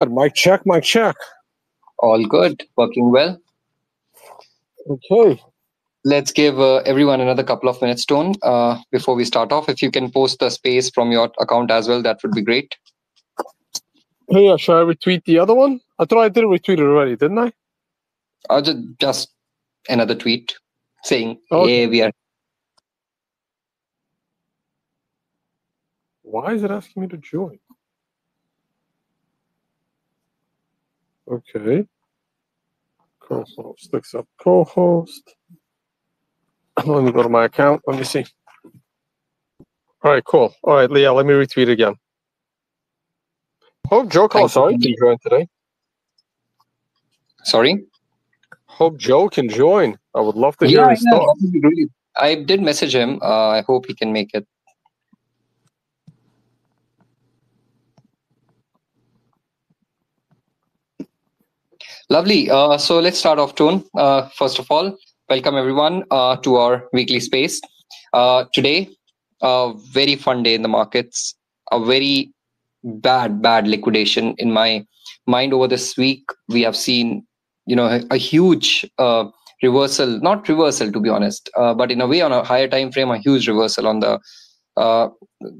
Mic check, mic check. All good, working well. Okay. Let's give everyone another couple of minutes, Tone, before we start off. If you can post the space from your account as well, that would be great. Hey, should I retweet the other one? I thought I did retweet it already, didn't I? Just another tweet saying, Okay. hey, we are... Why is it asking me to join? Okay. Co-host, accept co-host. Let me go to my account. Let me see. All right, cool. All right, Leah, let me retweet again. Hope Joe Colasari can join today. Sorry? Hope Joe can join. I would love to hear his thoughts. Really. I did message him. I hope he can make it. Lovely. So let's start off, Tone. First of all, welcome everyone to our weekly space. Today, a very fun day in the markets. A very bad liquidation in my mind over this week. We have seen, a huge reversal, not reversal to be honest, but in a way on a higher time frame, a huge reversal on the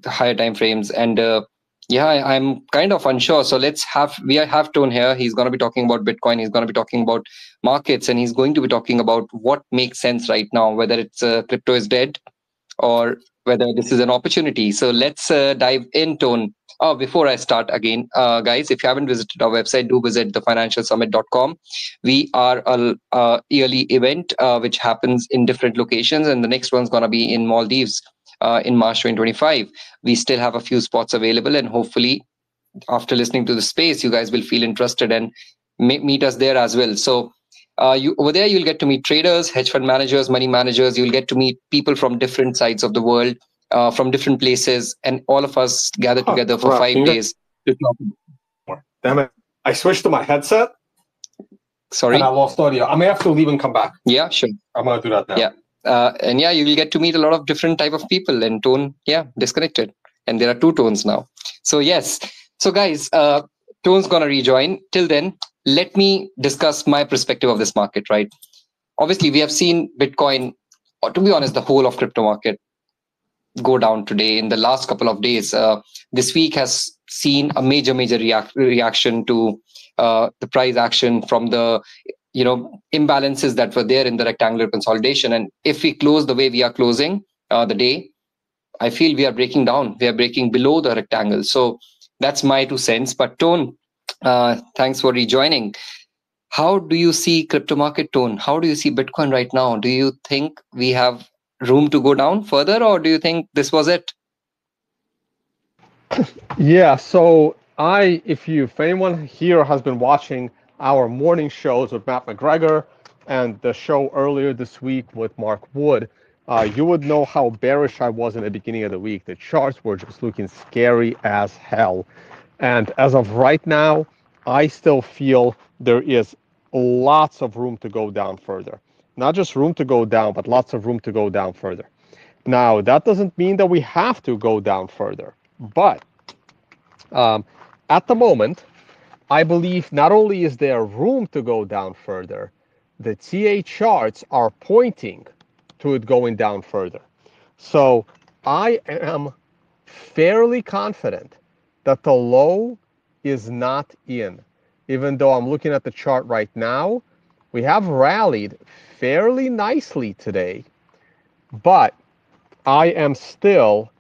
higher time frames. And I'm kind of unsure. So we have Tone here. He's going to be talking about Bitcoin. He's going to be talking about markets, and he's going to be talking about what makes sense right now, whether it's crypto is dead or whether this is an opportunity. So let's dive in, Tone. Oh, before I start again, guys, if you haven't visited our website, do visit thefinancialsummit.com. We are a yearly event which happens in different locations, and the next one's going to be in Maldives in March 2025. We still have a few spots available, and hopefully after listening to the space, you guys will feel interested and meet us there as well. So over there, you'll get to meet traders, hedge fund managers, money managers. You'll get to meet people from different sides of the world, from different places, and all of us gather together for 5 days to talk. Damn it. I switched to my headset. Sorry? And I lost audio. I may have to leave and come back. Yeah, sure. I'm going to do that now. Yeah. And you will get to meet a lot of different type of people, and Tone, disconnected. And there are 2 Tones now. So yes. So guys, Tone's going to rejoin. Till then, let me discuss my perspective of this market, right? Obviously, we have seen Bitcoin, or to be honest, the whole of crypto market go down today in the last couple of days. This week has seen a major reaction to the price action from the imbalances that were there in the rectangular consolidation. And if we close the way we are closing the day, I feel we are breaking down. We are breaking below the rectangle. So that's my 2 cents. But Tone, thanks for rejoining. How do you see crypto market, Tone? How do you see Bitcoin right now? Do you think we have room to go down further, or do you think this was it? Yeah, so if anyone here has been watching our morning shows with Matt McGregor and the show earlier this week with Mark Wood, you would know how bearish I was in the beginning of the week. The charts were just looking scary as hell. And as of right now, I still feel there is lots of room to go down further. Not just room to go down, but lots of room to go down further. Now, that doesn't mean that we have to go down further, but at the moment, I believe not only is there room to go down further, the TA charts are pointing to it going down further. So I am fairly confident that the low is not in. Even though I'm looking at the chart right now, we have rallied fairly nicely today, but I am still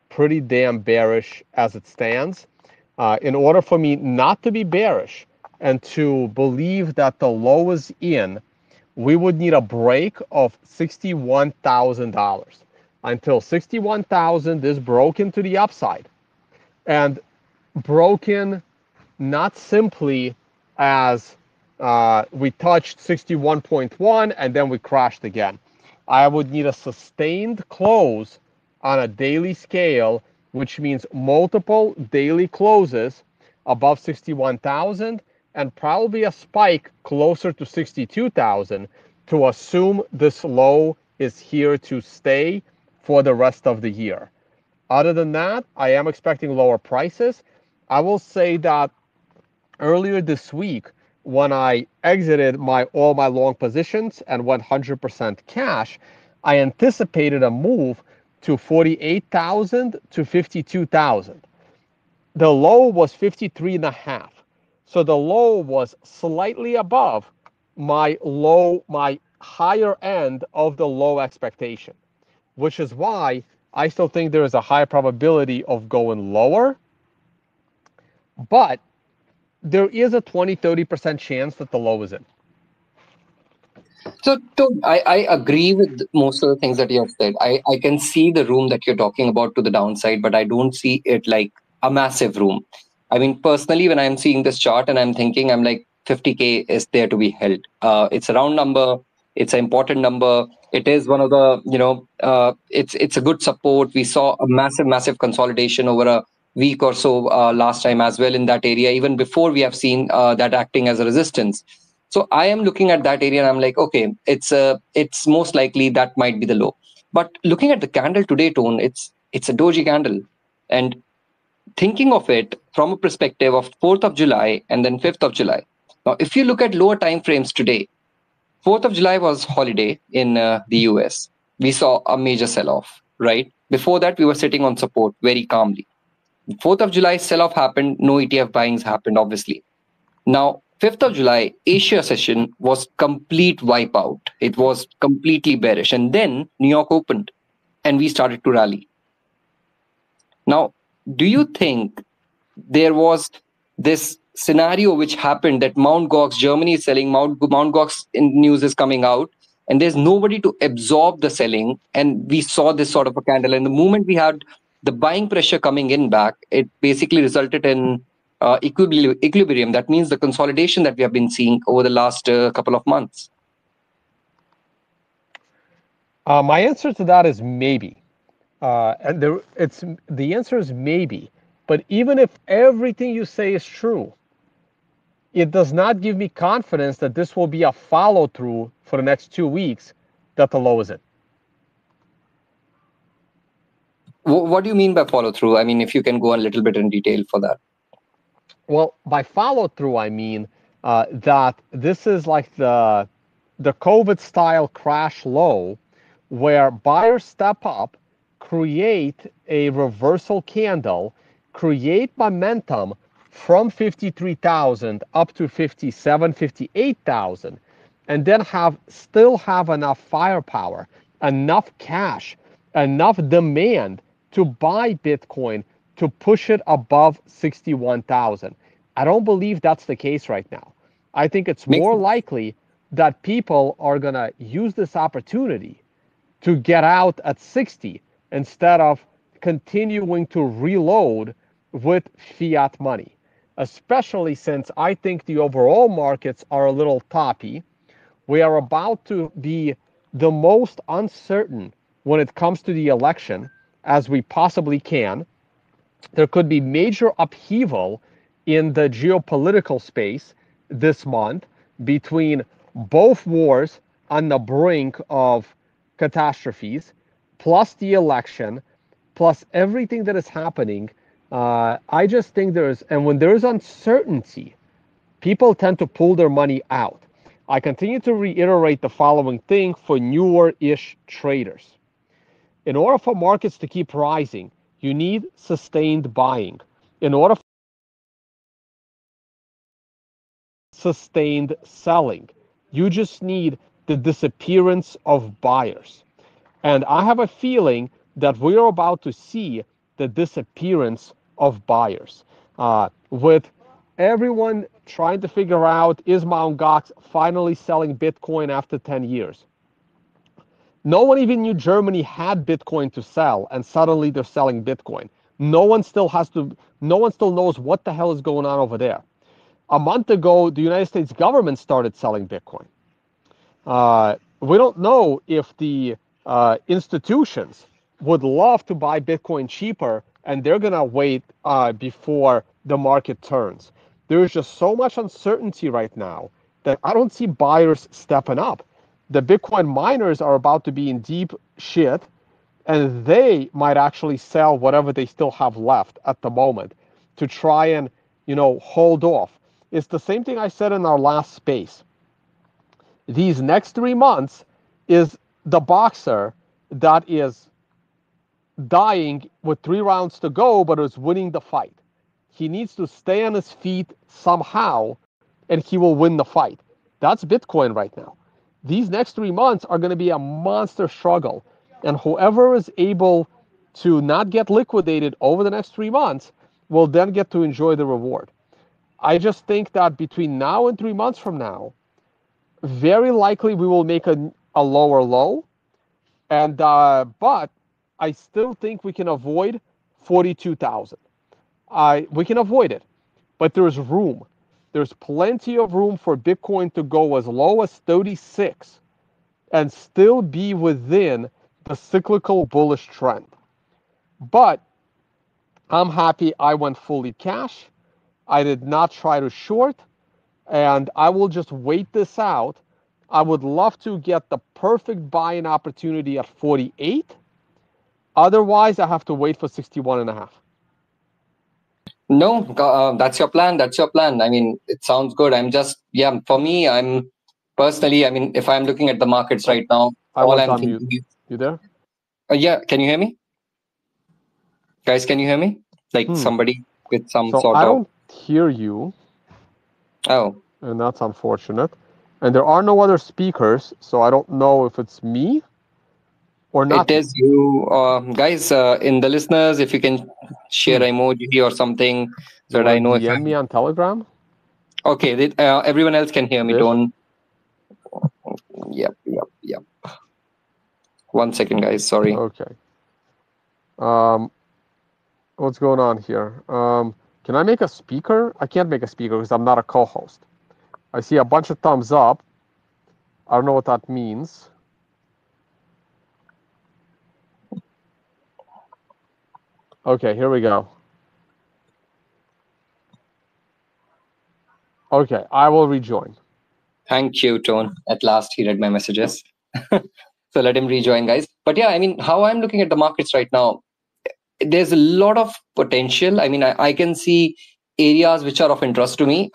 pretty damn bearish as it stands. In order for me not to be bearish and to believe that the low is in, we would need a break of $61,000. Until 61,000 is broken to the upside, and broken not simply as we touched 61.1 and then we crashed again. I would need a sustained close on a daily scale, which means multiple daily closes above 61,000 and probably a spike closer to 62,000 to assume this low is here to stay for the rest of the year. Other than that, I am expecting lower prices. I will say that earlier this week, when I exited all my long positions and went 100% cash, I anticipated a move to 48,000 to 52,000. The low was 53.5. So the low was slightly above my higher end of the low expectation, which is why I still think there is a high probability of going lower, but there is a 20-30% chance that the low is in. So, I agree with most of the things that you have said. I can see the room that you're talking about to the downside, but I don't see it like a massive room. I mean, personally, when I'm seeing this chart and I'm thinking, I'm like, 50K is there to be held. It's a round number. It's an important number. It is one of the, it's a good support. We saw a massive consolidation over a week or so last time as well in that area, even before we have seen that acting as a resistance. So I am looking at that area and I'm like, okay, it's most likely that might be the low. But looking at the candle today, Tone, it's a doji candle. And thinking of it from a perspective of 4th of July and then 5th of July. Now, if you look at lower time frames today, 4th of July was holiday in the US. We saw a major sell-off, right? Before that, we were sitting on support very calmly. 4th of July sell-off happened, no ETF buyings happened, obviously. Now, 5th of July, Asia session was complete wipeout. It was completely bearish. And then New York opened and we started to rally. Now, do you think there was this scenario which happened that Mt. Gox, Germany is selling, Mt. Gox in news is coming out, and there's nobody to absorb the selling, and we saw this sort of a candle. And the moment we had the buying pressure coming in back, it basically resulted in equilibrium. That means the consolidation that we have been seeing over the last couple of months. My answer to that is maybe. And the answer is maybe. But even if everything you say is true, it does not give me confidence that this will be a follow-through for the next 2 weeks that the low is in. What do you mean by follow-through? I mean, if you can go a little bit in detail for that. Well, by follow-through, I mean that this is like the COVID-style crash low where buyers step up, create a reversal candle, create momentum from 53,000 up to 57, 58,000, and then still have enough firepower, enough cash, enough demand to buy Bitcoin to push it above 61,000. I don't believe that's the case right now. I think it's more likely that people are going to use this opportunity to get out at 60 instead of continuing to reload with fiat money, especially since I think the overall markets are a little toppy. We are about to be the most uncertain when it comes to the election as we possibly can. There could be major upheaval in the geopolitical space this month between both wars on the brink of catastrophes, plus the election, plus everything that is happening. I just think and when there is uncertainty, people tend to pull their money out. I continue to reiterate the following thing for newer-ish traders. In order for markets to keep rising, you need sustained buying. In order for sustained selling, you just need the disappearance of buyers. And I have a feeling that we are about to see the disappearance of buyers. With everyone trying to figure out, is Mt. Gox finally selling Bitcoin after 10 years? No one even knew Germany had Bitcoin to sell, and suddenly they're selling Bitcoin. No one still knows what the hell is going on over there. A month ago, the United States government started selling Bitcoin. We don't know if the institutions would love to buy Bitcoin cheaper, and they're going to wait before the market turns. There is just so much uncertainty right now that I don't see buyers stepping up. The Bitcoin miners are about to be in deep shit, and they might actually sell whatever they still have left at the moment to try and, hold off. It's the same thing I said in our last space. These next 3 months is the boxer that is dying with 3 rounds to go, but is winning the fight. He needs to stay on his feet somehow, and he will win the fight. That's Bitcoin right now. These next 3 months are going to be a monster struggle, and whoever is able to not get liquidated over the next 3 months will then get to enjoy the reward. I just think that between now and 3 months from now, very likely we will make a lower low, and but I still think we can avoid 42,000. We can avoid it, but there's room. There's plenty of room for Bitcoin to go as low as 36 and still be within the cyclical bullish trend. But I'm happy I went fully cash. I did not try to short, and I will just wait this out. I would love to get the perfect buy-in opportunity at 48. Otherwise, I have to wait for 61.5. No, that's your plan. That's your plan. I mean, it sounds good. I'm just, yeah, for me, I'm personally, I mean, if I'm looking at the markets right now, all I'm thinking is, you there? Yeah, can you hear me? Guys, can you hear me? Like somebody with some so sort I of... don't hear you. Oh. And that's unfortunate. And there are no other speakers, so I don't know if it's me or not. It is you. Guys, in the listeners, if you can share emoji or something so that I know if DM me on Telegram? Okay, everyone else can hear me. Don't... Yep. 1 second, guys. Sorry. Okay. What's going on here? Can I make a speaker? I can't make a speaker because I'm not a co-host. I see a bunch of thumbs up. I don't know what that means. Okay, here we go. Okay, I will rejoin. Thank you, Tone. At last, he read my messages. So let him rejoin, guys. But yeah, I mean, how I'm looking at the markets right now, there's a lot of potential. I mean, I can see areas which are of interest to me.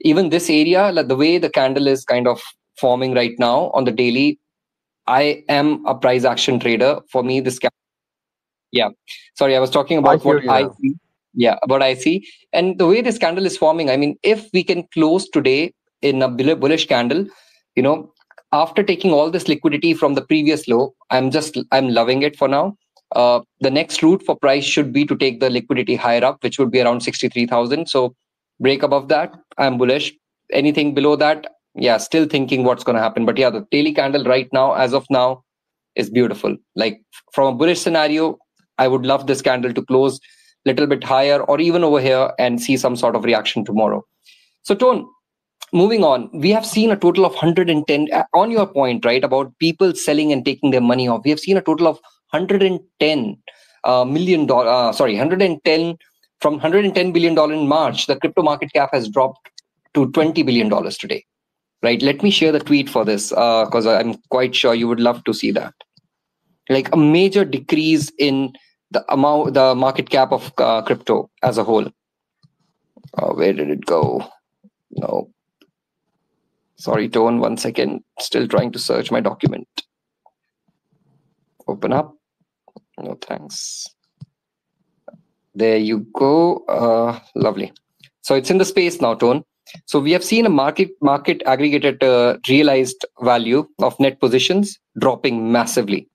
Even this area, like the way the candle is kind of forming right now on the daily, I am a price action trader. For me, this... Yeah. Sorry, I was talking about what I see. Yeah, what I see. And the way this candle is forming, I mean, if we can close today in a bullish candle, you know, after taking all this liquidity from the previous low, I'm loving it for now. The next route for price should be to take the liquidity higher up, which would be around 63,000. So break above that, I'm bullish. Anything below that, yeah, still thinking what's going to happen. But yeah, the daily candle right now, as of now, is beautiful. Like from a bullish scenario, I would love this candle to close a little bit higher or even over here and see some sort of reaction tomorrow. So Tone, moving on, we have seen a total of 110, on your point, right, about people selling and taking their money off. We have seen a total of $110 million, 110 from $110 billion in March. The crypto market cap has dropped to $20 billion today, right? Let me share the tweet for this because I'm quite sure you would love to see that. Like a major decrease in the amount, the market cap of crypto as a whole. Where did it go? No. Sorry, Tone, 1 second. Still trying to search my document. Open up. No, thanks. There you go. Lovely. So it's in the space now, Tone. So we have seen a market aggregated realized value of net positions dropping massively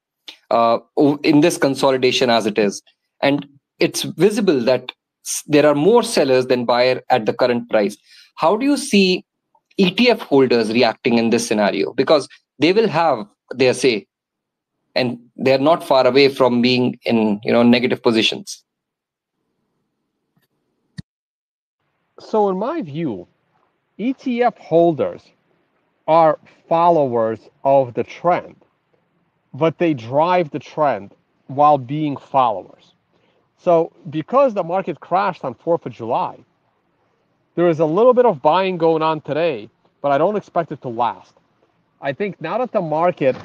in this consolidation as it is. And it's visible that there are more sellers than buyer at the current price. How do you see ETF holders reacting in this scenario? Because they will have their say and they're not far away from being in negative positions. So in my view, ETF holders are followers of the trend, but they drive the trend while being followers. So because the market crashed on 4th of July, there is a little bit of buying going on today, but I don't expect it to last. I think now that the market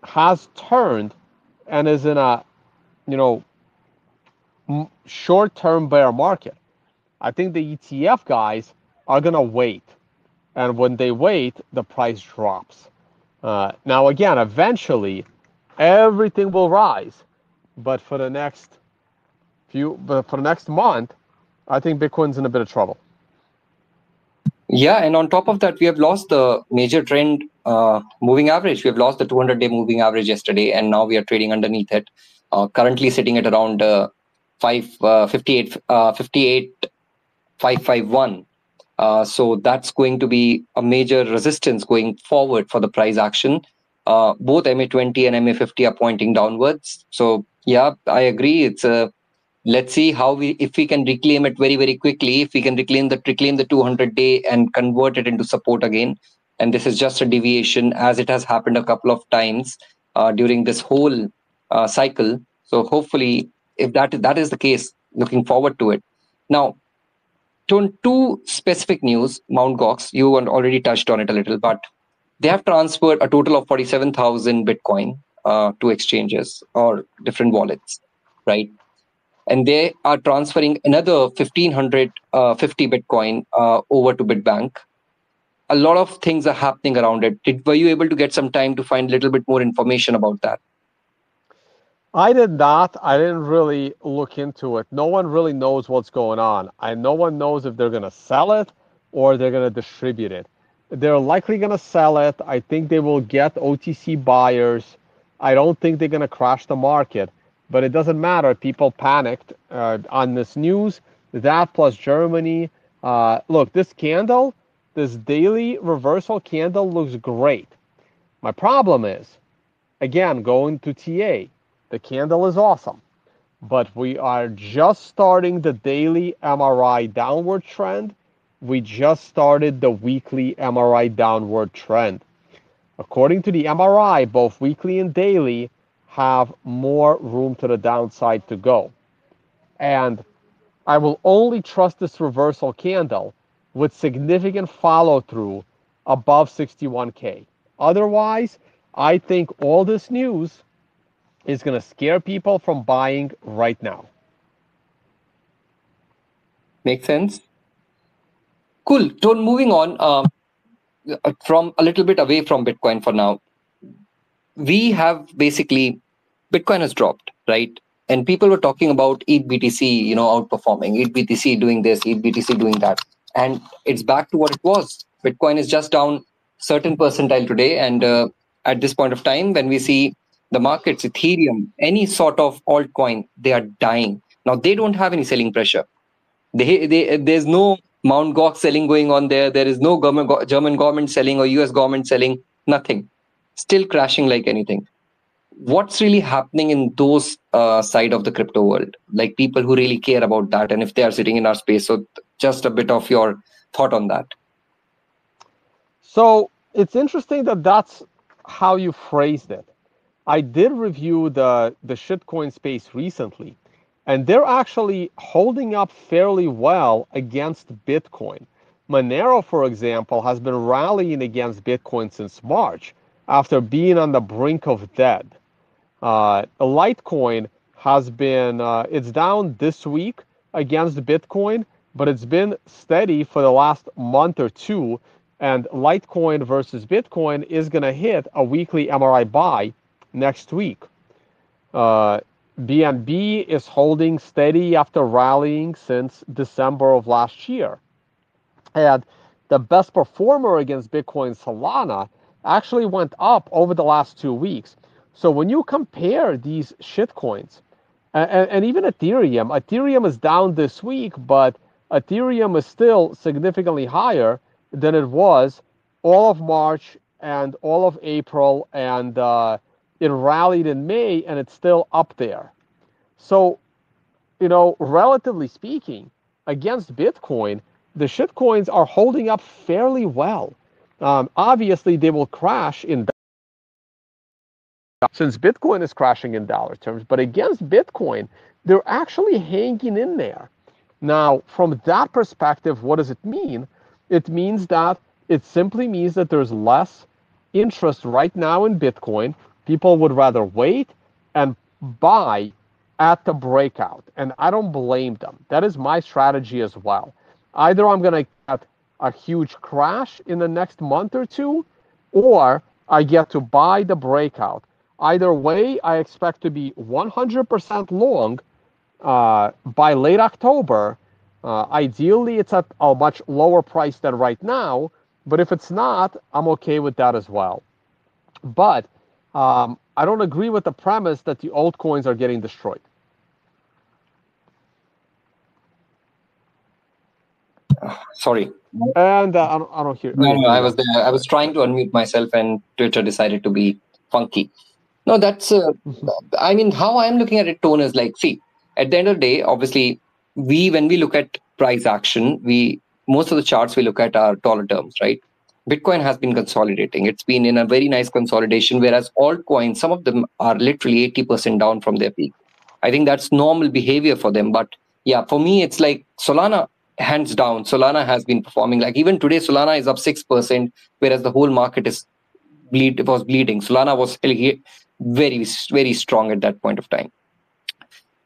has turned and is in a, short-term bear market, I think the ETF guys are going to wait. And when they wait, the price drops. Now, again, eventually, everything will rise. But for the next month, I think Bitcoin's in a bit of trouble. Yeah, and on top of that, we have lost the major trend moving average. We have lost the 200-day moving average yesterday, and now we are trading underneath it. Currently sitting at around 58,551. So that's going to be a major resistance going forward for the price action. Both MA20 and MA50 are pointing downwards. So yeah, I agree. It's a let's see if we can reclaim it very, very quickly. If we can reclaim the 200-day and convert it into support again. And this is just a deviation, as it has happened a couple of times during this whole cycle. So hopefully, if that is the case, looking forward to it. Now, two specific news. Mt. Gox, you already touched on it a little, but they have transferred a total of 47,000 Bitcoin to exchanges or different wallets, right? And they are transferring another 1,550 Bitcoin over to Bitbank. A lot of things are happening around it. Were you able to get some time to find a little bit more information about that? I did not. I didn't really look into it. No one really knows what's going on. No one knows if they're going to sell it or they're going to distribute it. They're likely going to sell it. I think they will get OTC buyers. I don't think they're going to crash the market, but it doesn't matter. People panicked on this news. That plus Germany. Look, this candle, this daily reversal candle looks great. My problem is, again, going to TA. The candle is awesome, but we are just starting the daily MRI downward trend. We just started the weekly MRI downward trend. According to the MRI, both weekly and daily have more room to the downside to go. And I will only trust this reversal candle with significant follow through above 61K. Otherwise, I think all this news is going to scare people from buying right now. Makes sense. Cool. So moving on from a little bit away from Bitcoin for now. We have basically, Bitcoin has dropped, right? And people were talking about ETH BTC, outperforming, ETH BTC doing this, ETH BTC doing that. And it's back to what it was. Bitcoin is just down certain percentile today. And at this point of time, when we see the markets, Ethereum, any sort of altcoin, they are dying. Now, they don't have any selling pressure. There's no Mt. Gox selling going on there. There is no German government selling or US government selling, nothing. Still crashing like anything. What's really happening in those side of the crypto world? Like people who really care about that, and if they are sitting in our space. So just a bit of your thought on that. So it's interesting that that's how you phrased it. I did review the shitcoin space recently, and they're actually holding up fairly well against Bitcoin. Monero, for example, has been rallying against Bitcoin since March after being on the brink of dead. Litecoin has been, it's down this week against Bitcoin, but it's been steady for the last month or two. And Litecoin versus Bitcoin is going to hit a weekly MRI buy next week. BNB is holding steady after rallying since December of last year. And the best performer against Bitcoin, Solana, actually went up over the last 2 weeks. So when you compare these shitcoins, and even Ethereum is down this week, but Ethereum is still significantly higher than it was all of March and all of April, and it rallied in May, and it's still up there. So, relatively speaking, against Bitcoin, the shitcoins are holding up fairly well. Obviously, they will crash in since Bitcoin is crashing in dollar terms, but against Bitcoin, they're actually hanging in there. Now, from that perspective, what does it mean? It simply means that there's less interest right now in Bitcoin. People would rather wait and buy at the breakout, and I don't blame them. That is my strategy as well. Either I'm going to get a huge crash in the next month or two, or I get to buy the breakout. Either way, I expect to be 100% long by late October. Ideally, it's at a much lower price than right now, but if it's not, I'm okay with that as well. But I don't agree with the premise that the altcoins are getting destroyed. Sorry. And I don't hear. No, Okay, no, there I you go. was there. I was trying to unmute myself, and Twitter decided to be funky. No, that's. I mean, how I'm looking at it, Tone, is like, see, at the end of the day, obviously, when we look at price action, most of the charts we look at are dollar terms, right? Bitcoin has been consolidating. It's been in a very nice consolidation, whereas altcoins, some of them are literally 80% down from their peak. I think that's normal behavior for them. But yeah, for me, it's like Solana, hands down, Solana has been performing. Like even today, Solana is up 6%, whereas the whole market was bleeding. Solana was very, very strong at that point of time.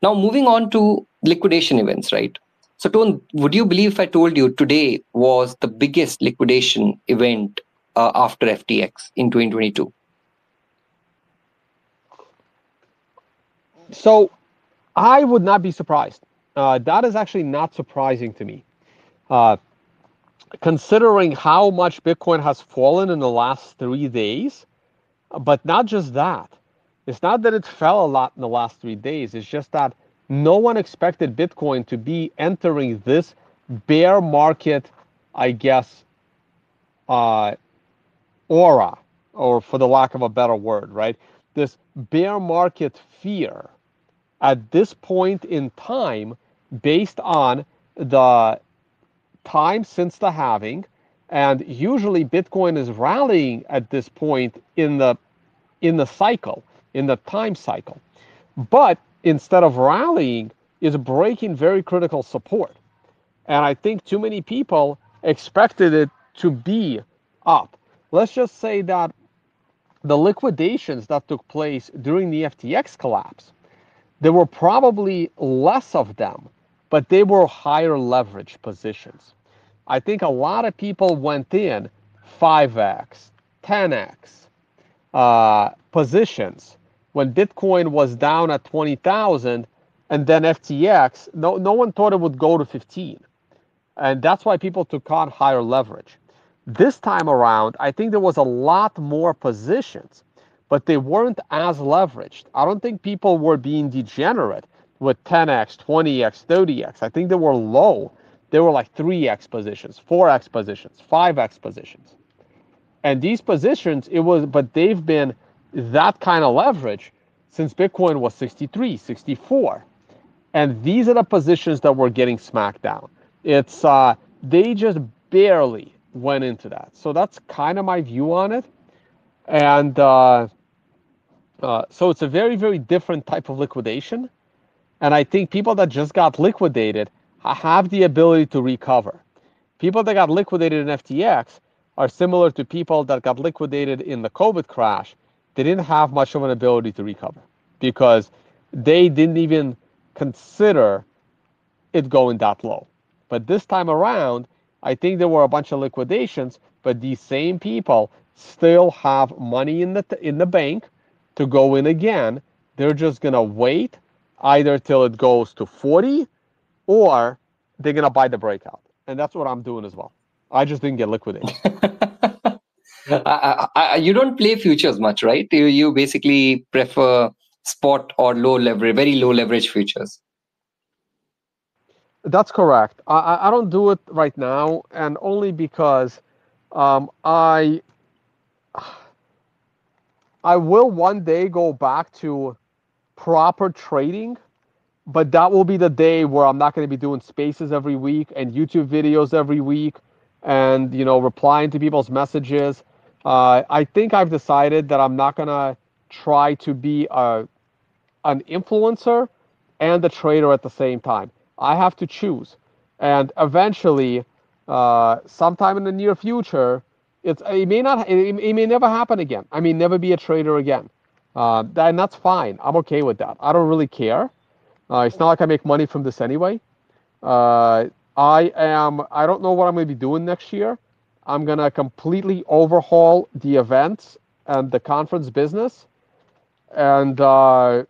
Now, moving on to liquidation events, right? So, Tone, would you believe if I told you today was the biggest liquidation event after FTX in 2022? So I would not be surprised. That is actually not surprising to me. Considering how much Bitcoin has fallen in the last 3 days, but not just that. It's not that it fell a lot in the last 3 days. It's just that no one expected Bitcoin to be entering this bear market, I guess, aura, or for the lack of a better word, right? This bear market fear at this point in time, based on the time since the halving, and usually Bitcoin is rallying at this point in the cycle, in the time cycle. But instead of rallying, is breaking very critical support. And I think too many people expected it to be up. Let's just say that the liquidations that took place during the FTX collapse, there were probably less of them, but they were higher leverage positions. I think a lot of people went in 5x, 10x, positions when Bitcoin was down at 20,000, and then FTX, no one thought it would go to 15. And that's why people took on higher leverage. This time around, I think there was a lot more positions, but they weren't as leveraged. I don't think people were being degenerate with 10x, 20x, 30x. I think they were low. They were like 3x positions, 4x positions, 5x positions. And these positions, but they've been that kind of leverage since Bitcoin was 63, 64. And these are the positions that were getting smacked down. It's they just barely went into that. So that's kind of my view on it. And so it's a very, very different type of liquidation. And I think people that just got liquidated have the ability to recover. People that got liquidated in FTX are similar to people that got liquidated in the COVID crash. They didn't have much of an ability to recover because they didn't even consider it going that low. But this time around, I think there were a bunch of liquidations, but these same people still have money in the bank to go in again. They're just gonna wait either till it goes to 40, or they're gonna buy the breakout. And that's what I'm doing as well. I just didn't get liquidated. You don't play futures much, right? You basically prefer spot or very low leverage futures. That's correct. I don't do it right now, and only because I will one day go back to proper trading, but that will be the day where I'm not going to be doing spaces every week and YouTube videos every week and, replying to people's messages. I think I've decided that I'm not going to try to be an influencer and a trader at the same time. I have to choose. And eventually, sometime in the near future, it may never happen again. I may never be a trader again. And that's fine. I'm okay with that. I don't really care. It's not like I make money from this anyway. I don't know what I'm going to be doing next year. I'm going to completely overhaul the events and the conference business. And I've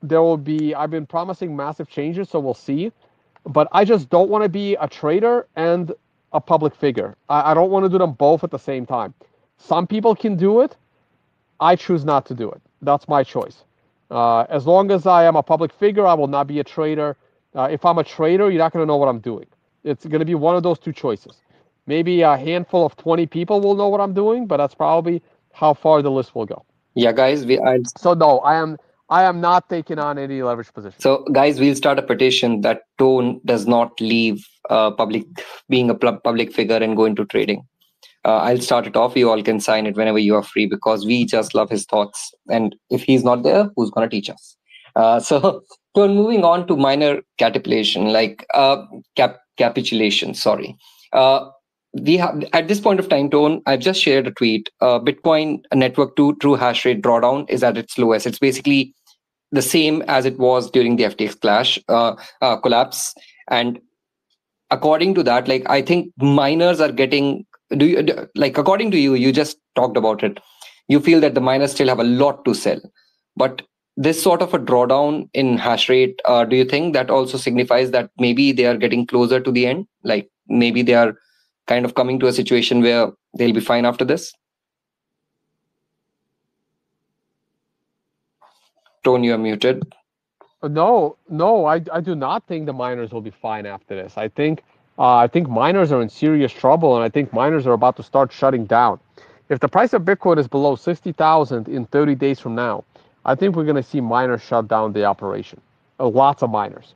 been promising massive changes, so we'll see. But I just don't want to be a trader and a public figure. I don't want to do them both at the same time. Some people can do it. I choose not to do it. That's my choice. As long as I am a public figure, I will not be a trader. If I'm a trader, you're not going to know what I'm doing. It's going to be one of those two choices. Maybe a handful of 20 people will know what I'm doing, but that's probably how far the list will go. Yeah, guys, So no, I am not taking on any leverage position. So guys, we'll start a petition that Tone does not leave being a public figure and go into trading. I'll start it off. You all can sign it whenever you are free, because we just love his thoughts. And if he's not there, who's going to teach us? So moving on to minor capitulation, capitulation, sorry. We have, at this point of time, Tone, I've just shared a tweet. Bitcoin network 2 true hash rate drawdown is at its lowest. It's basically the same as it was during the FTX collapse. And according to that, I think miners are getting, according to you, you just talked about it. You feel that the miners still have a lot to sell, but this sort of a drawdown in hash rate, do you think that also signifies that maybe they are getting closer to the end? Like maybe they are kind of coming to a situation where they'll be fine after this? Tone, you are muted. No, I do not think the miners will be fine after this. I think miners are in serious trouble, and I think miners are about to start shutting down. If the price of Bitcoin is below 60,000 in 30 days from now, I think we're going to see miners shut down the operation. Lots of miners.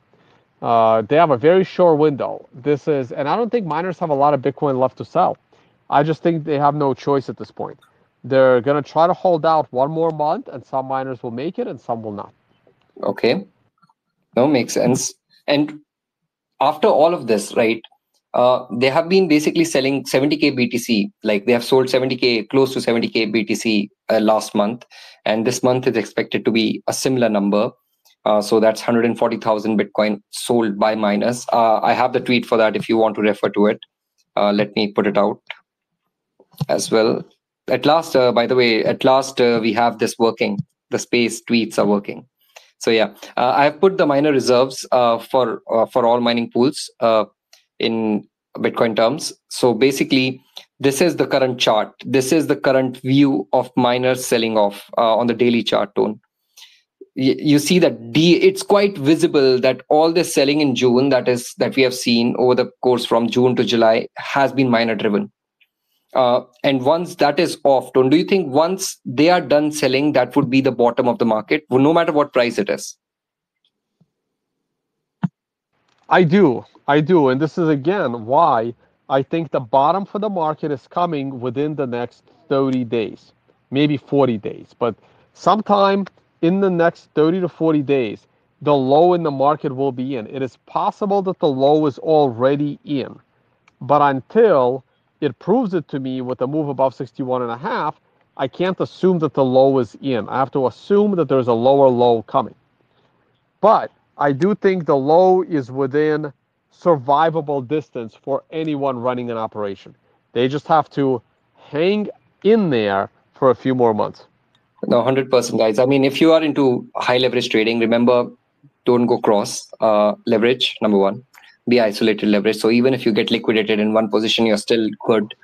They have a very short window. And I don't think miners have a lot of Bitcoin left to sell. I just think they have no choice at this point. They're going to try to hold out one more month, and some miners will make it and some will not. Okay. No, makes sense. And after all of this, right, they have been basically selling 70K BTC. Like they have sold 70K, close to 70K BTC last month. And this month is expected to be a similar number. So that's 140,000 Bitcoin sold by miners. I have the tweet for that if you want to refer to it. Let me put it out as well. At last, by the way, we have this working. The space tweets are working. So yeah, I have put the miner reserves for all mining pools in Bitcoin terms. So basically, this is the current chart. This is the current view of miners selling off on the daily chart, Tone. You see that it's quite visible that all this selling in June that we have seen over the course from June to July has been miner driven. And once that is off, do you think once they are done selling, that would be the bottom of the market, no matter what price it is? I do. And this is, again, why I think the bottom for the market is coming within the next 30 days, maybe 40 days. But sometime in the next 30 to 40 days, the low in the market will be in. It is possible that the low is already in. But until it proves it to me with a move above 61.5, I can't assume that the low is in. I have to assume that there's a lower low coming. But I do think the low is within survivable distance for anyone running an operation. They just have to hang in there for a few more months. No, 100%, guys. I mean, if you are into high leverage trading, remember, don't go cross leverage, number one. Be isolated leverage. So even if you get liquidated in one position, you're still good.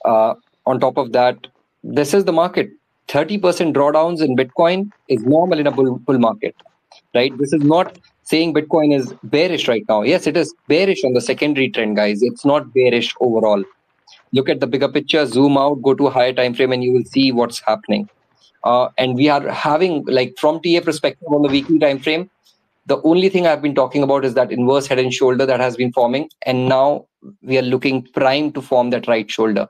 On top of that, this is the market. 30% drawdowns in Bitcoin is normal in a bull market, right? This is not saying Bitcoin is bearish right now. Yes, it is bearish on the secondary trend, guys. It's not bearish overall. Look at the bigger picture, zoom out, go to a higher time frame, and you will see what's happening. And we are having, from TA perspective on the weekly time frame, the only thing I've been talking about is that inverse head and shoulder that has been forming. And now we are looking primed to form that right shoulder.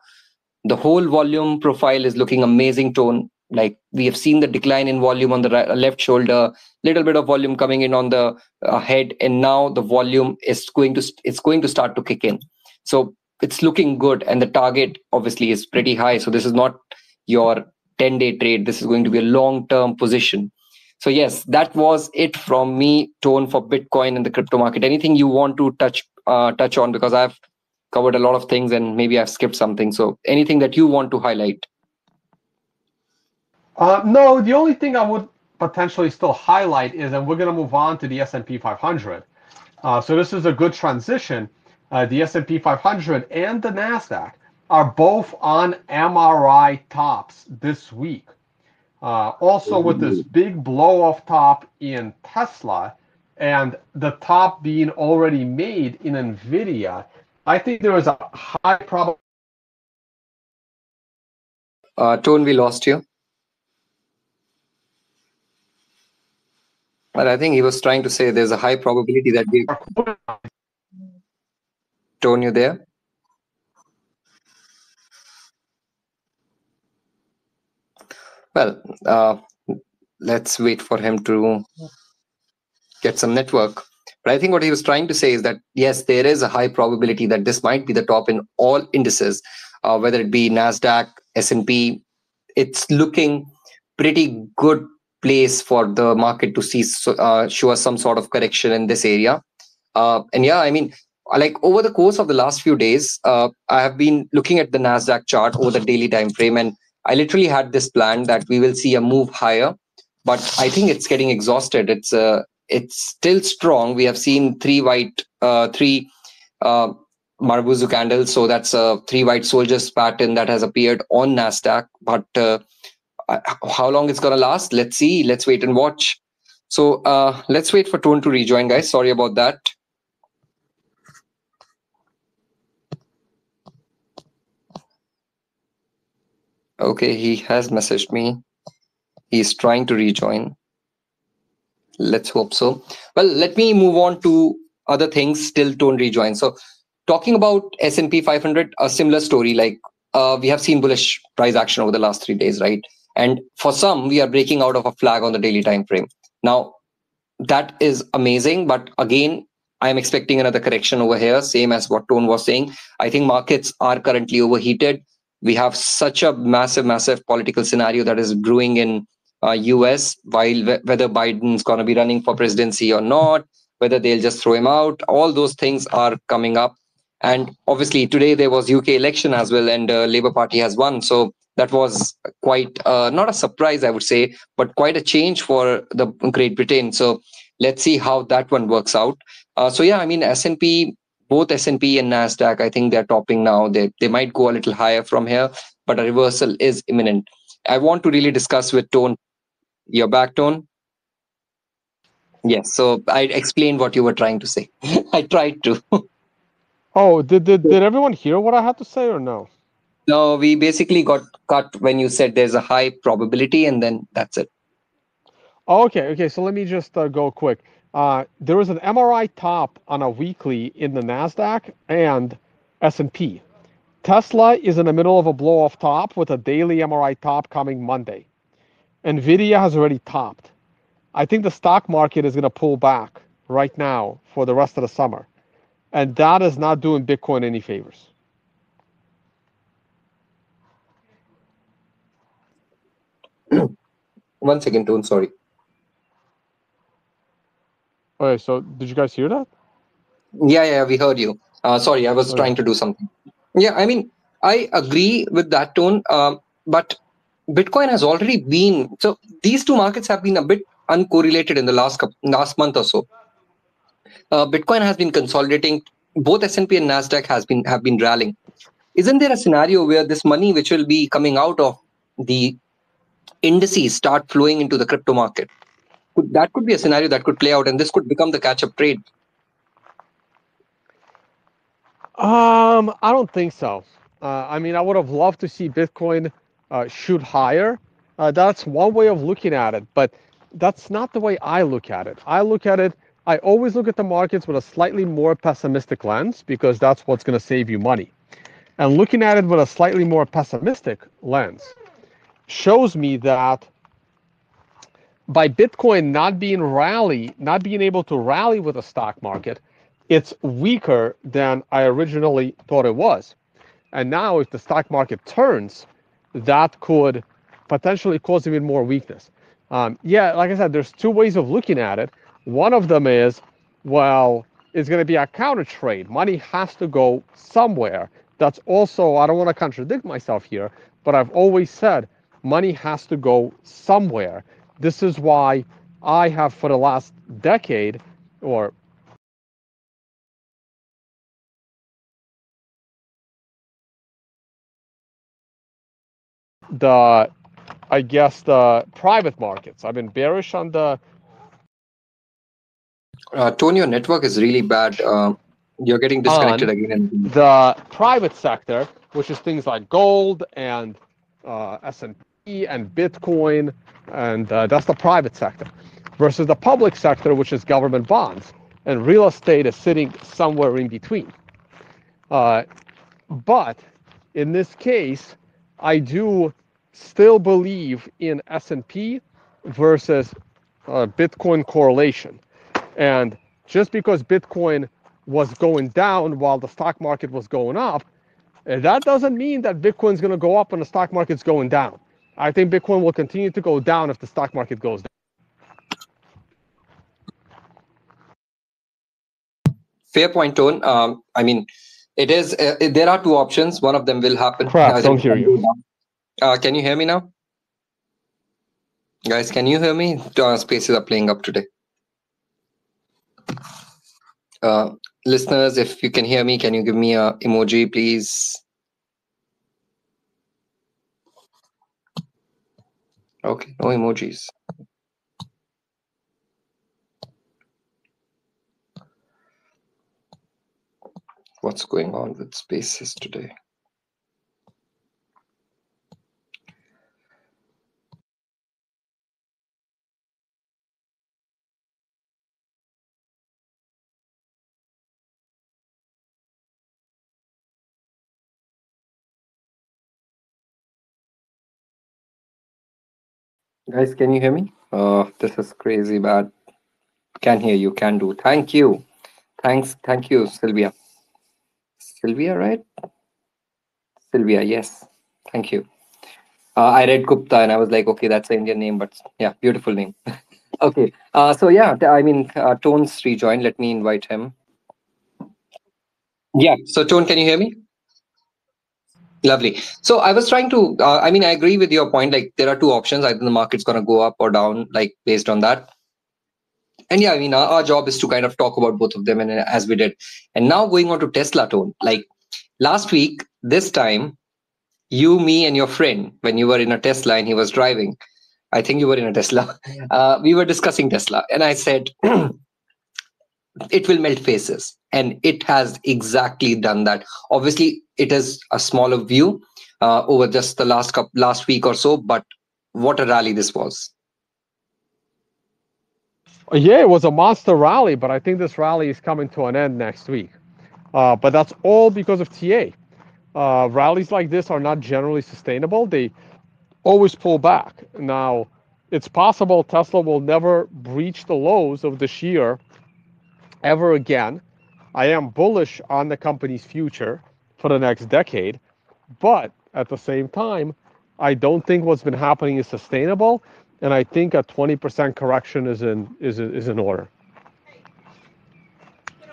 The whole volume profile is looking amazing, Tone. Like we have seen the decline in volume on the left shoulder, little bit of volume coming in on the head. And now the volume is going to start to kick in. So it's looking good. And the target obviously is pretty high. So this is not your 10-day trade. This is going to be a long-term position. So yes, that was it from me, Tone, for Bitcoin and the crypto market. Anything you want to touch touch on, because I've covered a lot of things and maybe I've skipped something. So anything that you want to highlight? No, the only thing I would potentially still highlight is that we're going to move on to the S&P 500. So this is a good transition. The S&P 500 and the NASDAQ are both on MRI tops this week. Also with this big blow-off top in Tesla and the top being already made in NVIDIA, I think there is a high probability. Tone, we lost you. But I think he was trying to say there's a high probability that we... Tone, you there? Well, let's wait for him to get some network. But I think what he was trying to say is that, yes, there is a high probability that this might be the top in all indices, whether it be NASDAQ, S&P. It's looking pretty good place for the market to see show us some sort of correction in this area. And yeah, I mean, like over the course of the last few days, I have been looking at the NASDAQ chart over the daily time frame, and I literally had this plan that we will see a move higher, but I think it's getting exhausted. It's still strong. We have seen three Marubozu candles, so that's a three white soldiers pattern that has appeared on NASDAQ, but how long it's going to last, let's see. Let's wait and watch. So let's wait for Tone to rejoin, guys. Sorry about that. Okay, he has messaged me. He's trying to rejoin. Let's hope so. Well, let me move on to other things till Tone rejoin. So talking about S&P 500, a similar story. Like we have seen bullish price action over the last 3 days, right? And for some, we are breaking out of a flag on the daily time frame. Now, that is amazing. But again, I'm expecting another correction over here, same as what Tone was saying. I think markets are currently overheated. We have such a massive political scenario that is brewing in US, while whether Biden's going to be running for presidency or not, whether they'll just throw him out, all those things are coming up. And obviously today there was UK election as well, and Labour Party has won. So that was quite not a surprise, I would say, but quite a change for the Great Britain. So let's see how that one works out. So yeah, I mean, S&P, both S&P and NASDAQ, I think they're topping now. They might go a little higher from here, but a reversal is imminent. I want to really discuss with Tone. You're back, Tone? Yes, so I explained what you were trying to say. I tried to. Oh, did everyone hear what I had to say or no? No, we basically got cut when you said there's a high probability, and then that's it. Okay, so let me just go quick. There was an MRI top on a weekly in the NASDAQ and S&P. Tesla is in the middle of a blow-off top with a daily MRI top coming Monday. NVIDIA has already topped. I think the stock market is going to pull back right now for the rest of the summer. And that is not doing Bitcoin any favors. One second, Tone, sorry. Okay, so did you guys hear that? Yeah, we heard you. Sorry, I was trying to do something. Yeah, I mean, I agree with that, Tone. But Bitcoin has already been, so these two markets have been a bit uncorrelated in the last month or so. Bitcoin has been consolidating. Both S&P and NASDAQ have been rallying. Isn't there a scenario where this money which will be coming out of the indices start flowing into the crypto market? That could be a scenario that could play out, and this could become the catch-up trade. I don't think so. I mean, I would have loved to see Bitcoin shoot higher. That's one way of looking at it, but that's not the way I look at it. I always look at the markets with a slightly more pessimistic lens because that's what's going to save you money. And looking at it with a slightly more pessimistic lens shows me that by Bitcoin not being able to rally with the stock market, it's weaker than I originally thought it was. And now if the stock market turns, that could potentially cause even more weakness. Yeah, like I said, there's two ways of looking at it. One of them is, well, is going to be a counter trade. Money has to go somewhere. That's also, I don't want to contradict myself here, but I've always said money has to go somewhere. This is why I have, for the last decade, or I guess the private markets. I've been bearish on the Tony, your network is really bad. You're getting disconnected again. the private sector, which is things like gold and S&P and Bitcoin, and that's the private sector, versus the public sector, which is government bonds, and real estate is sitting somewhere in between. But in this case, I do still believe in S&P versus Bitcoin correlation. And just because Bitcoin was going down while the stock market was going up, that doesn't mean that Bitcoin's going to go up when the stock market's going down. I think Bitcoin will continue to go down if the stock market goes down. Fair point, Tone. I mean, it is. There are two options. One of them will happen. Crap, don't hear you. Can you hear me now? Guys, can you hear me? Spaces are playing up today. Listeners, if you can hear me, can you give me a emoji, please? Okay, no emojis. What's going on with spaces today? Guys, can you hear me? This is crazy bad. Can hear you, can do. Thank you. Thank you, Sylvia. Sylvia, right? Sylvia, yes. Thank you. I read Gupta and I was like, okay, that's an Indian name, but yeah, beautiful name. Okay. So yeah, I mean, Tone's rejoined. Let me invite him. Yeah. So Tone, can you hear me? Lovely. So I was trying to, I mean, I agree with your point. Like there are two options. Either the market's going to go up or down, like based on that. And yeah, I mean, our job is to kind of talk about both of them, and as we did. And now going on to Tesla, Tone, like last week, this time, you, me, and your friend, when you were in a Tesla and he was driving, I think you were in a Tesla, we were discussing Tesla. And I said, it will melt faces. And it has exactly done that. Obviously, it is a smaller view over just the last week or so, but what a rally this was. Yeah, it was a monster rally, but I think this rally is coming to an end next week. But that's all because of TA. Rallies like this are not generally sustainable. They always pull back. Now, it's possible Tesla will never breach the lows of this year ever again. I am bullish on the company's future for the next decade, but at the same time, I don't think what's been happening is sustainable, and I think a 20% correction is in order.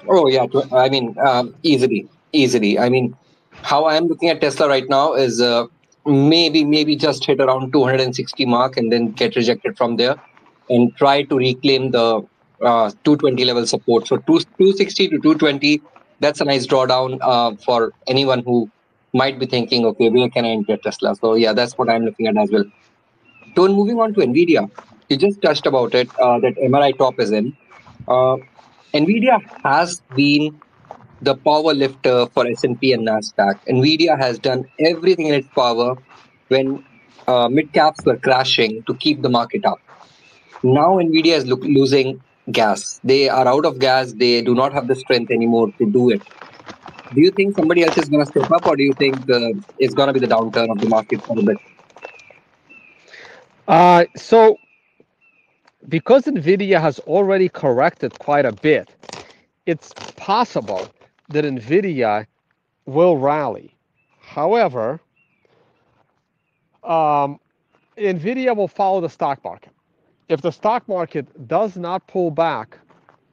Oh yeah, I mean, easily. I mean, how I am looking at Tesla right now is maybe just hit around 260 mark and then get rejected from there, and try to reclaim the 220 level support. So 260 to 220, that's a nice drawdown for anyone who might be thinking, okay, where can I enter Tesla? So yeah, that's what I'm looking at as well. So moving on to Nvidia, you just touched about it. That MRI top is in. Nvidia has been the power lifter for S&P and Nasdaq. Nvidia has done everything in its power when mid caps were crashing to keep the market up. Now Nvidia is losing gas. They are out of gas. They do not have the strength anymore to do it. Do you think somebody else is going to step up, or do you think it's going to be the downturn of the market for a bit? So because Nvidia has already corrected quite a bit, it's possible that Nvidia will rally. However, Nvidia will follow the stock market. If the stock market does not pull back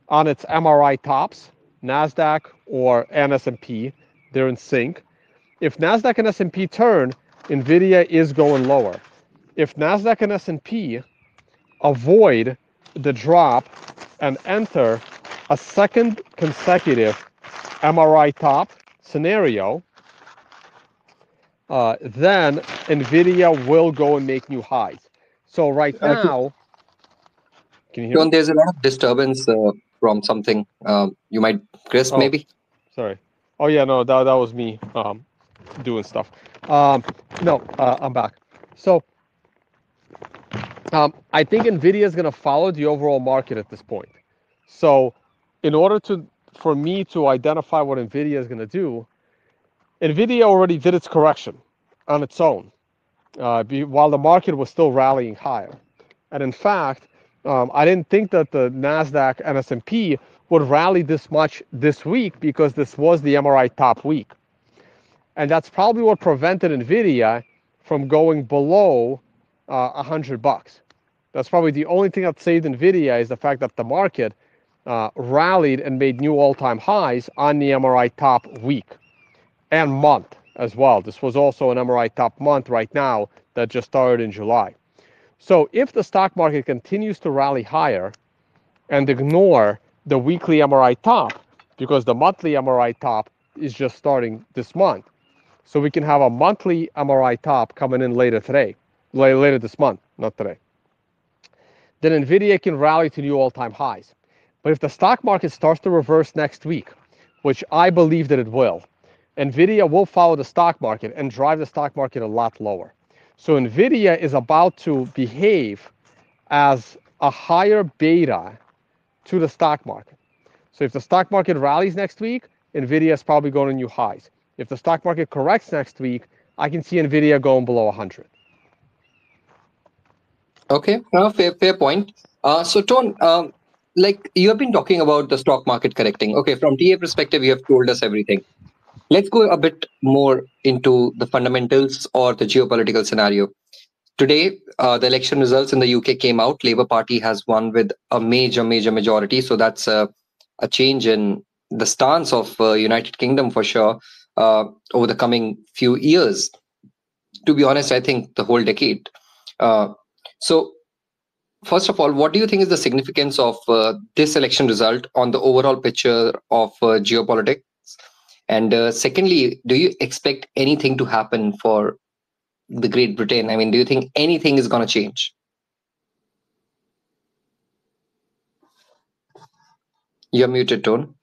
on its MRI tops, NASDAQ or S&P. They're in sync. If NASDAQ and S&P turn, NVIDIA is going lower. If NASDAQ and S&P avoid the drop and enter a second consecutive MRI top scenario, then NVIDIA will go and make new highs. So right now, can you hear me? There's a lot of disturbance from something. You might, Chris, maybe? Sorry. Oh, yeah, no, that was me doing stuff. No, I'm back. So I think NVIDIA is going to follow the overall market at this point. So in order for me to identify what NVIDIA is going to do, NVIDIA already did its correction on its own while the market was still rallying higher. And in fact, I didn't think that the NASDAQ and S&P would rally this much this week because this was the MRI top week. And that's probably what prevented NVIDIA from going below $100. That's probably the only thing that saved NVIDIA is the fact that the market rallied and made new all-time highs on the MRI top week and month as well. This was also an MRI top month right now that just started in July. So if the stock market continues to rally higher and ignore the weekly MRI top, because the monthly MRI top is just starting this month, so we can have a monthly MRI top coming in later this month, not today, then NVIDIA can rally to new all-time highs. But if the stock market starts to reverse next week, which I believe that it will, NVIDIA will follow the stock market and drive the stock market a lot lower. So NVIDIA is about to behave as a higher beta to the stock market. So if the stock market rallies next week, NVIDIA is probably going to new highs. If the stock market corrects next week, I can see NVIDIA going below 100. Okay, fair point. So, Ton, like you have been talking about the stock market correcting. Okay, from TA perspective, you have told us everything. Let's go a bit more into the fundamentals or the geopolitical scenario. Today, the election results in the UK came out. Labour Party has won with a major majority. So that's a change in the stance of United Kingdom for sure over the coming few years. To be honest, I think the whole decade. So first of all, what do you think is the significance of this election result on the overall picture of geopolitics? And secondly, do you expect anything to happen for the Great Britain? I mean, do you think anything is going to change? You're muted, Tone.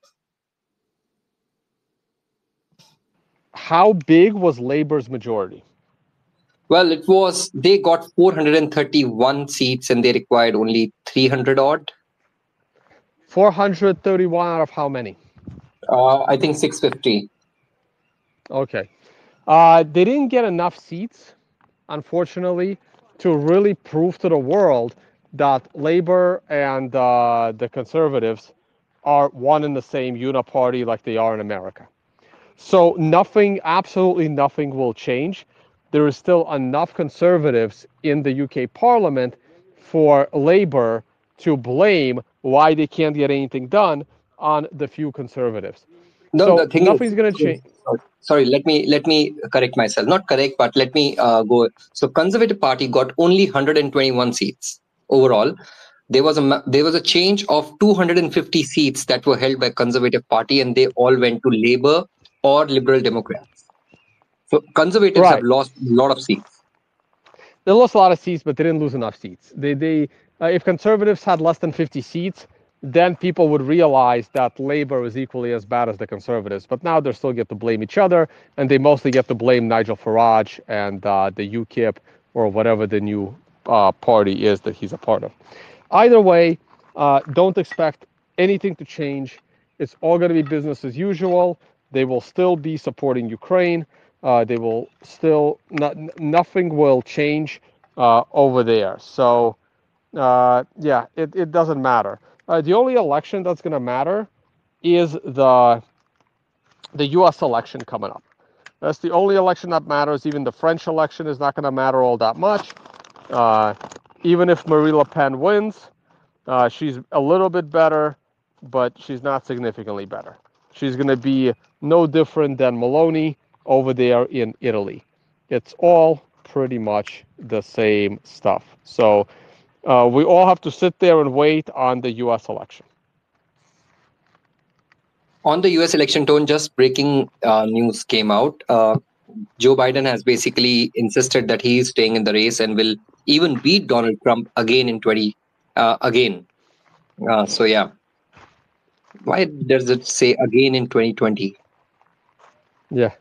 How big was Labour's majority? Well, they got 431 seats and they required only 300 odd. 431 out of how many? I think 650. Okay. They didn't get enough seats, unfortunately, to really prove to the world that Labour and the Conservatives are one and the same uniparty like they are in America. So absolutely nothing will change. There is still enough Conservatives in the UK Parliament for Labour to blame why they can't get anything done on the few Conservatives. No, so the thing nothing's going to change. Sorry, let me correct myself. Not correct, but let me go. So Conservative Party got only 121 seats overall. There was a change of 250 seats that were held by Conservative Party, and they all went to Labour or Liberal Democrats. So Conservatives have lost a lot of seats. They lost a lot of seats, but they didn't lose enough seats. If Conservatives had less than 50 seats, then people would realize that Labour was equally as bad as the Conservatives. But now they still get to blame each other, and they mostly get to blame Nigel Farage and the UKIP or whatever the new party is that he's a part of. Either way, don't expect anything to change. It's all going to be business as usual. They will still be supporting Ukraine. They will still nothing will change over there. So yeah, it doesn't matter. The only election that's going to matter is the U.S. election coming up. That's the only election that matters. Even the French election is not going to matter all that much. Even if Marine Le Pen wins, she's a little bit better, but she's not significantly better. she's going to be no different than Meloni over there in Italy. It's all pretty much the same stuff. So we all have to sit there and wait on the U.S. election. On the US election, tone, just breaking news came out. Joe Biden has basically insisted that he is staying in the race and will even beat Donald Trump again in 20 again. So yeah, why does it say again in 2020? Yeah.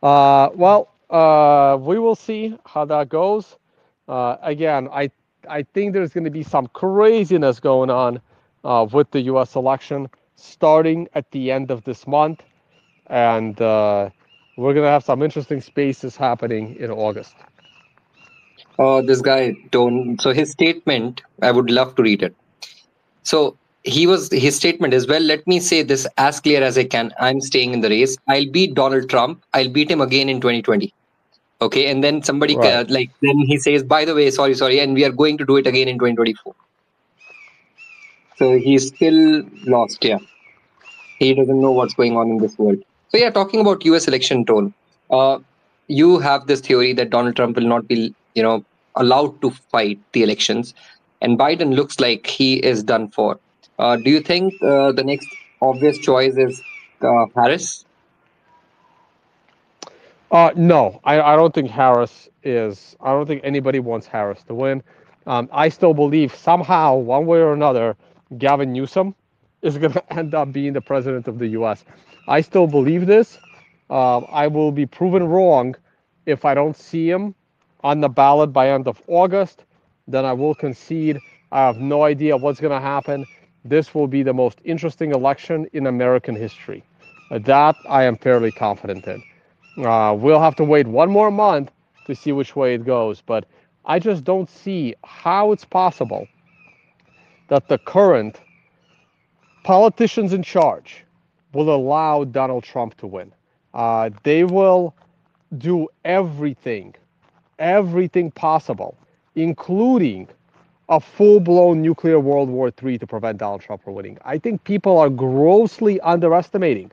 We will see how that goes. Again, I think there's going to be some craziness going on with the U.S. election starting at the end of this month, and we're going to have some interesting spaces happening in August. This guy Tone. So his statement, I would love to read it. So his statement is, well, let me say this as clear as I can. I'm staying in the race. I'll beat Donald Trump. I'll beat him again in 2020. Okay, and then somebody Right. then he says, by the way, sorry, and we are going to do it again in 2024. So he's still lost. Yeah, he doesn't know what's going on in this world. So yeah, talking about U.S. election, Tone, you have this theory that Donald Trump will not be, allowed to fight the elections, and Biden looks like he is done for. Do you think the next obvious choice is Harris? No, I don't think Harris is. I don't think anybody wants Harris to win. I still believe somehow, one way or another, Gavin Newsom is going to end up being the president of the U.S. I still believe this. I will be proven wrong if I don't see him on the ballot by end of August. Then I will concede. I have no idea what's going to happen. This will be the most interesting election in American history. That I am fairly confident in. We'll have to wait one more month to see which way it goes, but I just don't see how it's possible that the current politicians in charge will allow Donald Trump to win. They will do everything possible, including a full-blown nuclear World War III to prevent Donald Trump from winning. I think people are grossly underestimating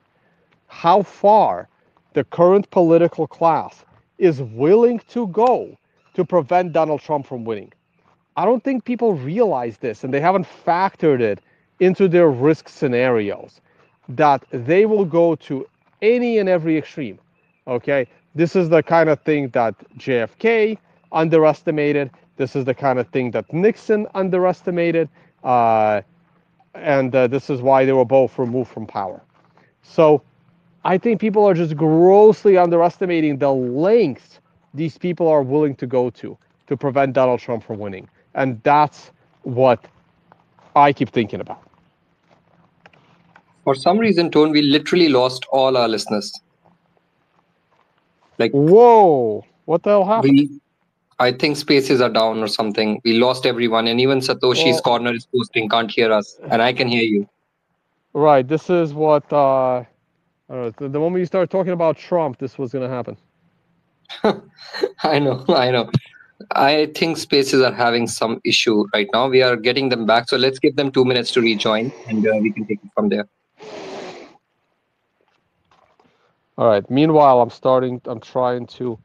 how far the current political class is willing to go to prevent Donald Trump from winning. I don't think people realize this, and they haven't factored it into their risk scenarios, that they will go to any and every extreme. Okay, this is the kind of thing that JFK underestimated. This is the kind of thing that Nixon underestimated, and this is why they were both removed from power. So I think people are just grossly underestimating the lengths these people are willing to go to prevent Donald Trump from winning. And that's what I keep thinking about. For some reason, Tone, we literally lost all our listeners. Like, whoa, what the hell happened? I think spaces are down or something. We lost everyone, and even Satoshi's corner is posting, can't hear us, and I can hear you. Right, this is what, the moment you start talking about Trump, this was going to happen. I know. I think spaces are having some issue right now. We are getting them back, so let's give them 2 minutes to rejoin, and we can take it from there. All right. Meanwhile, I'm trying to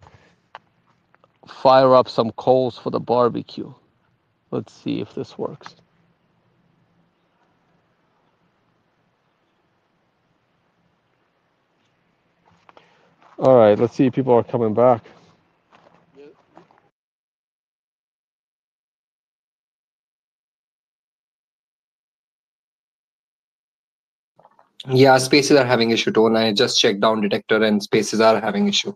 fire up some coals for the barbecue. Let's see if this works. All right. Let's see if people are coming back. Yeah, spaces are having issue, Tone. I just checked down detector, and spaces are having issue.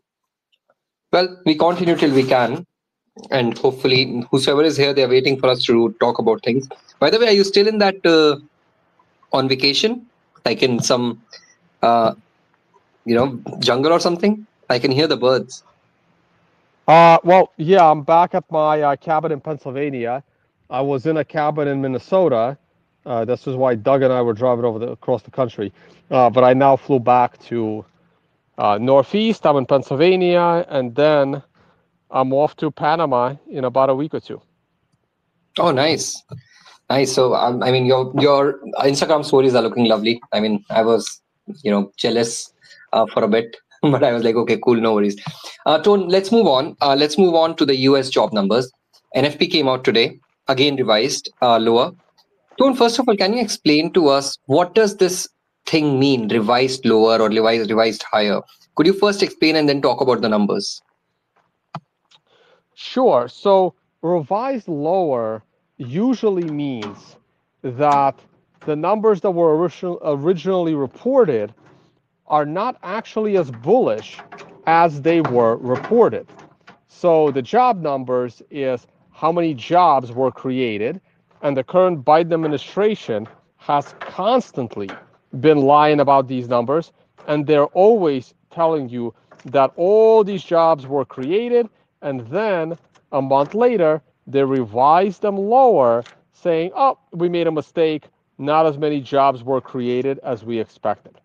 Well, we continue till we can, and hopefully whosoever is here, they're waiting for us to talk about things. By the way, are you still in that on vacation, like in some jungle or something? I can hear the birds. Well, yeah, I'm back at my cabin in Pennsylvania. I was in a cabin in Minnesota. This is why Doug and I were driving across the country. But I now flew back to Northeast. I'm in Pennsylvania, and then I'm off to Panama in about a week or two. Oh, nice. So, I mean, your Instagram stories are looking lovely. I mean, I was jealous for a bit. But I was like, okay, cool, no worries. Tone, let's move on. Let's move on to the US job numbers. NFP came out today, again revised lower. Tone, first of all, can you explain to us what does this thing mean, revised lower or revised higher? Could you first explain and then talk about the numbers? Sure. So revised lower usually means that the numbers that were originally reported are not actually as bullish as they were reported. So the job numbers is how many jobs were created, and the current Biden administration has constantly been lying about these numbers, and they're always telling you that all these jobs were created, and then a month later they revised them lower, saying, oh, we made a mistake, not as many jobs were created as we expected.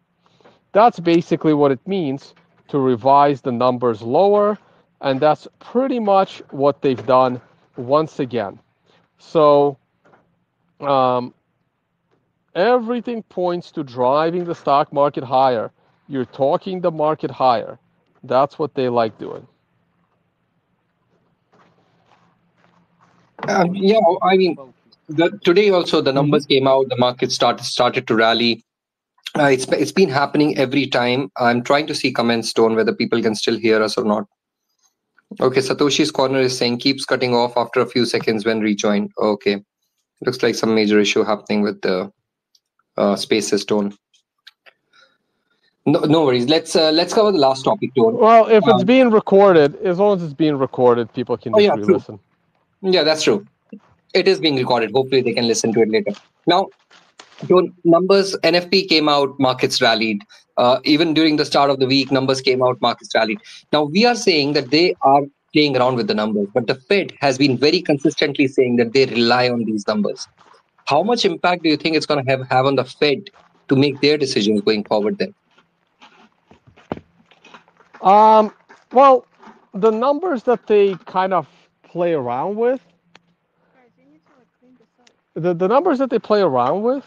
That's basically what it means to revise the numbers lower, and that's pretty much what they've done once again. So everything points to driving the stock market higher. You're talking the market higher. That's what they like doing. Yeah, I mean, today also the numbers came out, the market started to rally. It's been happening every time. I'm trying to see comments, Stone, whether people can still hear us or not. Okay, Satoshi's Corner is saying keeps cutting off after a few seconds when rejoined. Okay, looks like some major issue happening with the spaces, Stone. No worries. Let's cover the last topic, Stone. Well, if it's being recorded, as long as it's being recorded, people can just re-listen. Yeah, that's true. It is being recorded. Hopefully they can listen to it later. Now, numbers, NFP came out, markets rallied. Even during the start of the week, numbers came out, markets rallied. Now, we are saying that they are playing around with the numbers, but the Fed has been very consistently saying that they rely on these numbers. How much impact do you think it's going to have on the Fed to make their decisions going forward then? Well, the numbers that they kind of play around with, the numbers that they play around with,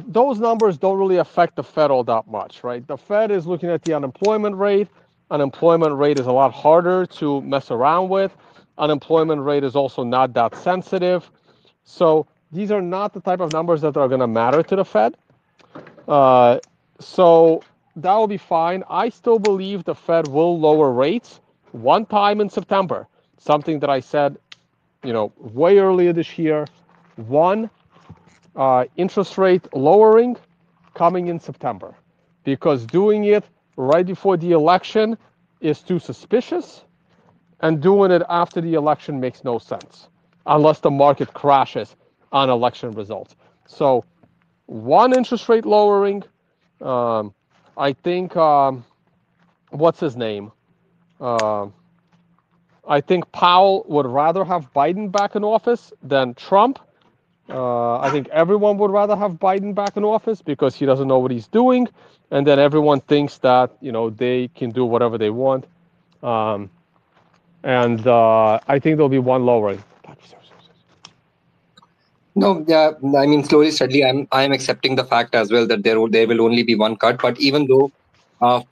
those numbers don't really affect the Fed all that much, right? The Fed is looking at the unemployment rate. Unemployment rate is a lot harder to mess around with. Unemployment rate is also not that sensitive. So these are not the type of numbers that are going to matter to the Fed. So that will be fine. I still believe the Fed will lower rates one time in September, something that I said, way earlier this year. One, interest rate lowering coming in September, because doing it right before the election is too suspicious, and doing it after the election makes no sense unless the market crashes on election results. So one, interest rate lowering. I think, what's his name? I think Powell would rather have Biden back in office than Trump. I think everyone would rather have Biden back in office because he doesn't know what he's doing, and then everyone thinks that they can do whatever they want. And I think there'll be one lowering. No, yeah, I mean, slowly, steadily, I'm accepting the fact as well that there will only be one cut. But even though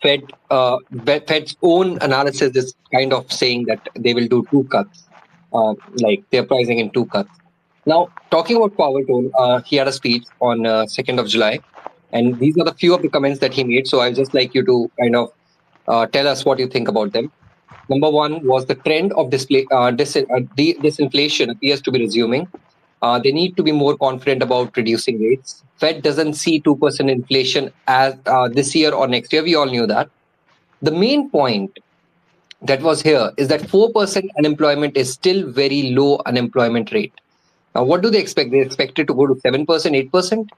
Fed's own analysis is kind of saying that they will do two cuts, like they're pricing in two cuts. Now, talking about Powell, he had a speech on 2nd of July, and these are the few of the comments that he made. So I'd just like you to kind of tell us what you think about them. Number one was the trend of disinflation appears to be resuming. They need to be more confident about reducing rates. Fed doesn't see 2% inflation as this year or next year. We all knew that. The main point that was here is that 4% unemployment is still very low unemployment rate. Now, what do they expect? They expect it to go to 7%, 8%?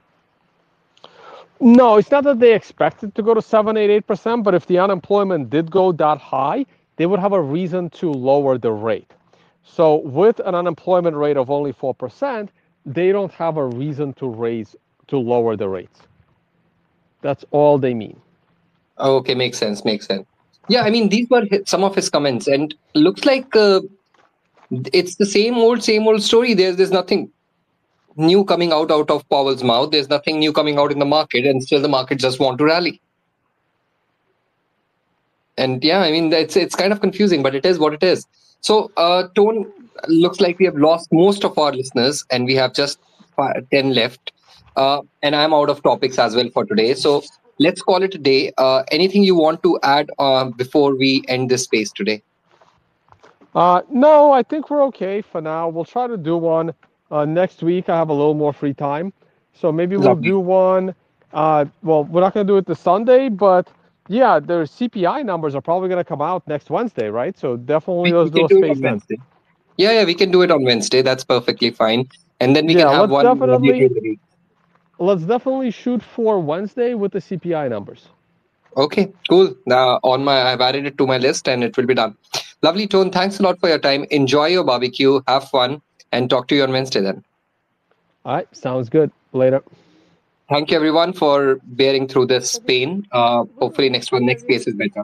No, it's not that they expect it to go to 7, 8, 8%, but if the unemployment did go that high, they would have a reason to lower the rate. So with an unemployment rate of only 4%, they don't have a reason to lower the rates. That's all they mean. Okay, makes sense. Yeah, I mean, these were some of his comments, and looks like it's the same old story. There's nothing new coming out of Powell's mouth. There's nothing new coming out in the market, and still the market just want to rally. And yeah, I mean, it's kind of confusing, but it is what it is. So, Tone, looks like we have lost most of our listeners, and we have just 10 left. And I'm out of topics as well for today. So let's call it a day. Anything you want to add before we end this space today? No, I think we're okay for now. We'll try to do one next week. I have a little more free time, so maybe we'll Lovely. do one. Well, we're not going to do it this Sunday, but yeah, their CPI numbers are probably going to come out next Wednesday, right? So definitely let's We do can a do it space on then. Wednesday. Yeah, we can do it on Wednesday. That's perfectly fine. And then we can have one midway through the week. Let's definitely shoot for Wednesday with the CPI numbers. Okay, cool. I've added it to my list, and it will be done. Lovely, Tone. Thanks a lot for your time. Enjoy your barbecue. Have fun, and talk to you on Wednesday then. All right, sounds good. Later. Thank you, everyone, for bearing through this pain. Hopefully, next case is better.